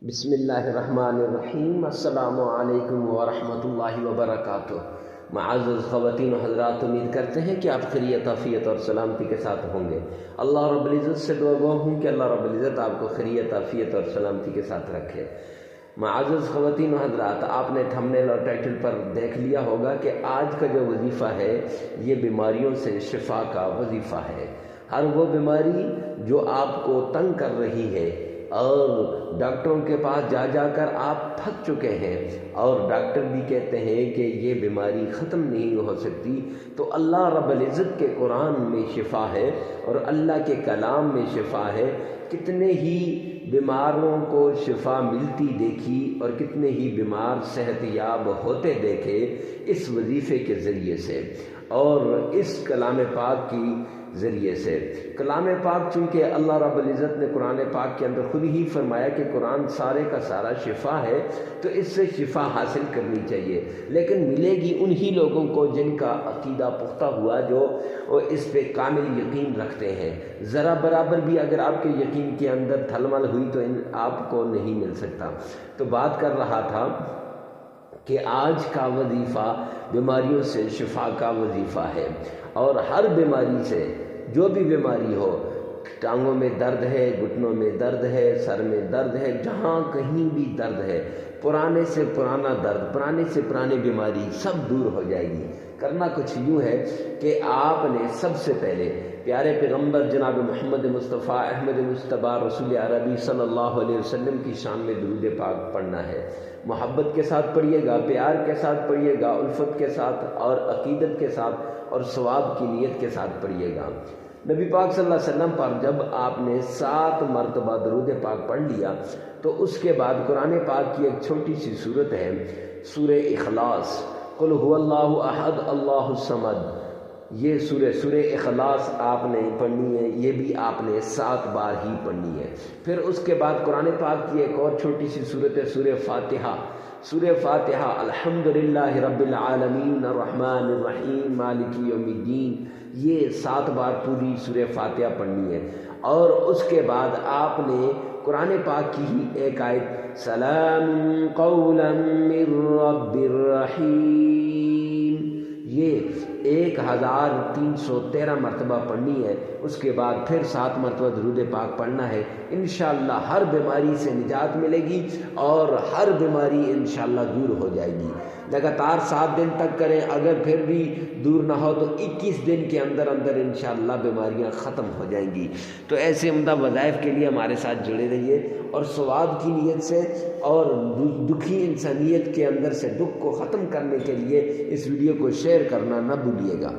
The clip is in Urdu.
بسم اللہ الرحمن الرحیم۔ السلام علیکم ورحمۃ اللہ وبرکاتہ۔ معزز خواتین و حضرات، امید کرتے ہیں کہ آپ خیریت، عافیت اور سلامتی کے ساتھ ہوں گے۔ اللہ رب العزت سے دعا گو ہوں کہ اللہ رب العزت آپ کو خیریت، عافیت اور سلامتی کے ساتھ رکھے۔ معزز خواتین و حضرات، آپ نے تھمبنیل اور ٹائٹل پر دیکھ لیا ہوگا کہ آج کا جو وظیفہ ہے یہ بیماریوں سے شفا کا وظیفہ ہے۔ ہر وہ بیماری جو آپ کو تنگ کر رہی ہے اور ڈاکٹروں کے پاس جا جا کر آپ تھک چکے ہیں اور ڈاکٹر بھی کہتے ہیں کہ یہ بیماری ختم نہیں ہو سکتی، تو اللہ رب العزت کے قرآن میں شفا ہے اور اللہ کے کلام میں شفا ہے۔ کتنے ہی بیماروں کو شفا ملتی دیکھی اور کتنے ہی بیمار صحت یاب ہوتے دیکھے اس وظیفے کے ذریعے سے اور اس کلام پاک کی ذریعے سے۔ کلام پاک چونکہ اللہ رب العزت نے قرآن پاک کے اندر خود ہی فرمایا کہ قرآن سارے کا سارا شفا ہے، تو اس سے شفا حاصل کرنی چاہیے، لیکن ملے گی انہی لوگوں کو جن کا عقیدہ پختہ ہوا، جو اس پہ کامل یقین رکھتے ہیں۔ ذرا برابر بھی اگر آپ کے یقین کے اندر تھل مل ہوئی تو آپ کو نہیں مل سکتا۔ تو بات کر رہا تھا کہ آج کا وظیفہ بیماریوں سے شفا کا وظیفہ ہے، اور ہر بیماری سے، جو بھی بیماری ہو، ٹانگوں میں درد ہے، گھٹنوں میں درد ہے، سر میں درد ہے، جہاں کہیں بھی درد ہے، پرانے سے پرانا درد، پرانے سے پرانی بیماری سب دور ہو جائے گی۔ کرنا کچھ یوں ہے کہ آپ نے سب سے پہلے پیارے پیغمبر جناب محمد مصطفیٰ احمد مصطفیٰ رسول عربی صلی اللہ علیہ وسلم کی شان میں درود پاک پڑھنا ہے۔ محبت کے ساتھ پڑھیے گا، پیار کے ساتھ پڑھیے گا، الفت کے ساتھ اور عقیدت کے ساتھ اور ثواب کی نیت کے ساتھ پڑھیے گا۔ نبی پاک صلی اللہ علیہ وسلم پر جب آپ نے 7 مرتبہ درود پاک پڑھ لیا تو اس کے بعد قرآن پاک کی ایک چھوٹی سی صورت ہے، سورہ اخلاص، قل هو اللہ احد اللہ الصمد۔ یہ سورہ اخلاص آپ نے پڑھنی ہے، یہ بھی آپ نے 7 بار ہی پڑھنی ہے۔ پھر اس کے بعد قرآن پاک کی ایک اور چھوٹی سی صورت ہے، سورہ فاتحہ۔ سورہ فاتحہ، الحمدللہ رب العالمین الرحمن الرحیم مالک یوم الدین، یہ 7 بار پوری سورہ فاتحہ پڑھنی ہے۔ اور اس کے بعد آپ نے قرآن پاک کی ہی ایک آیت، سلام قولا من رب الرحیم، یہ 1313 مرتبہ پڑھنی ہے۔ اس کے بعد پھر 7 مرتبہ درود پاک پڑھنا ہے۔ انشاءاللہ ہر بیماری سے نجات ملے گی اور ہر بیماری انشاءاللہ دور ہو جائے گی۔ لگاتار 7 دن تک کریں، اگر پھر بھی دور نہ ہو تو 21 دن کے اندر اندر انشاءاللہ بیماریاں ختم ہو جائیں گی۔ تو ایسے عمدہ وظائف کے لیے ہمارے ساتھ جڑے رہیے اور ثواب کی نیت سے اور دکھی انسانیت کے اندر سے دکھ کو ختم کرنے کے لیے اس ویڈیو کو شیئر کرنا نہ بھولیے گا۔